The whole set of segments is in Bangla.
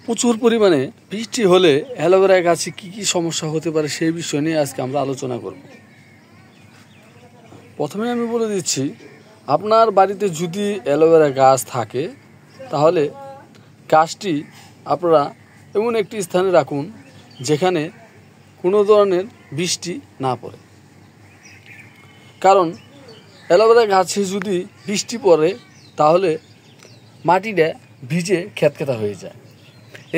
প্রচুর পরিমাণে বৃষ্টি হলে অ্যালোভেরা গাছে কী কী সমস্যা হতে পারে সেই বিষয় নিয়ে আজকে আমরা আলোচনা করব। প্রথমে আমি বলে দিচ্ছি, আপনার বাড়িতে যদি অ্যালোভেরা গাছ থাকে তাহলে গাছটি আপনারা এমন একটি স্থানে রাখুন যেখানে কোনো ধরনের বৃষ্টি না পড়ে। কারণ অ্যালোভেরা গাছে যদি বৃষ্টি পড়ে তাহলে মাটিটা ভিজে খ্যাতখ্যাতা হয়ে যায়।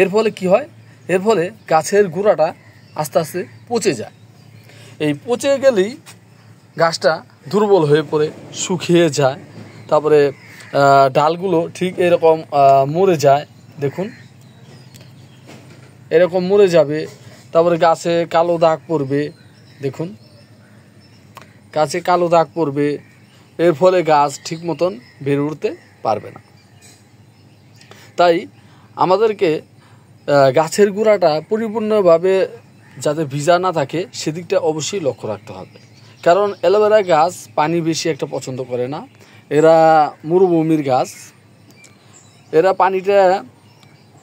এর ফলে কি হয়? এর ফলে গাছের গোড়াটা আস্তে আস্তে পচে যায়। এই পচে গেলেই গাছটা দুর্বল হয়ে পড়ে, শুকিয়ে যায়। তারপরে ডালগুলো ঠিক এরকম মরে যায়, দেখুন এরকম মরে যাবে। তারপরে গাছে কালো দাগ পড়বে, দেখুন গাছে কালো দাগ পড়বে। এর ফলে গাছ ঠিক মতন বেড়ে উঠতে পারবে না। তাই আমাদেরকে গাছের গোড়াটা পরিপূর্ণভাবে যাতে ভিজা না থাকে সেদিকটা অবশ্যই লক্ষ্য রাখতে হবে। কারণ অ্যালোভেরা গাছ পানি বেশি একটা পছন্দ করে না। এরা মরুভূমির গাছ। এরা পানিটা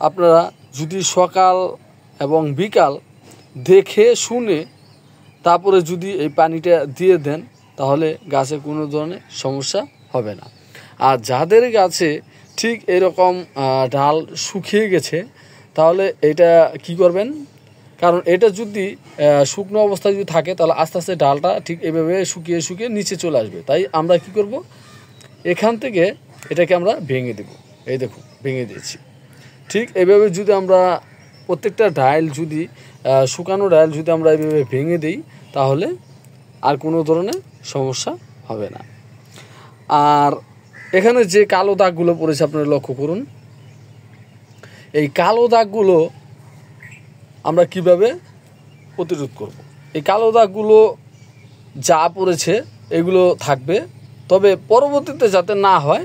আপনারা যদি সকাল এবং বিকাল দেখে শুনে তারপরে যদি এই পানিটা দিয়ে দেন তাহলে গাছে কোনো ধরনের সমস্যা হবে না। আর যাদের গাছে ঠিক এরকম ডাল শুকিয়ে গেছে তাহলে এটা কি করবেন? কারণ এটা যদি শুকনো অবস্থায় যদি থাকে তাহলে আস্তে আস্তে ডালটা ঠিক এভাবে শুকিয়ে শুকিয়ে নিচে চলে আসবে। তাই আমরা কি করব? এখান থেকে এটাকে আমরা ভেঙে দেব। এই দেখুন ভেঙে দিয়েছি। ঠিক এভাবে যদি আমরা প্রত্যেকটা ডাল যদি শুকানো ডাল যদি আমরা এইভাবে ভেঙে দিই তাহলে আর কোনো ধরনের সমস্যা হবে না। আর এখানে যে কালো দাগগুলো পড়েছে আপনারা লক্ষ্য করুন। এই কালো দাগগুলো আমরা কিভাবে প্রতিরোধ করব? এই কালো দাগগুলো যা পড়েছে এগুলো থাকবে, তবে পরবর্তীতে যাতে না হয়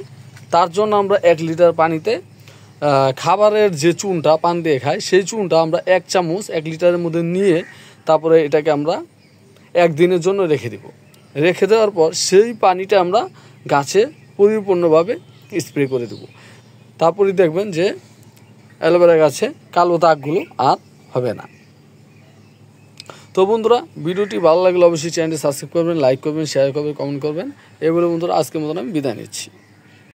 তার জন্য আমরা 1 লিটার পানিতে খাবারের যে চুনটা পান দিয়ে খাই সেই চুনটা আমরা 1 চামচ 1 লিটারের মধ্যে নিয়ে তারপরে এটাকে আমরা 1 দিনের জন্য রেখে দেব। রেখে দেওয়ার পর সেই পানিটা আমরা গাছে পরিপূর্ণভাবে স্প্রে করে দেব। তারপরে দেখবেন যে অ্যালোভেরা গাছে কালো দাগগুলো আর হবে না। তো বন্ধুরা, ভিডিওটি ভালো লাগলে অবশ্যই চ্যানেলটি সাবস্ক্রাইব করবেন, লাইক করবেন, শেয়ার করবেন, কমেন্ট করবেন। এই বলে বন্ধুরা আজকের মতন আমি বিদায় নিচ্ছি।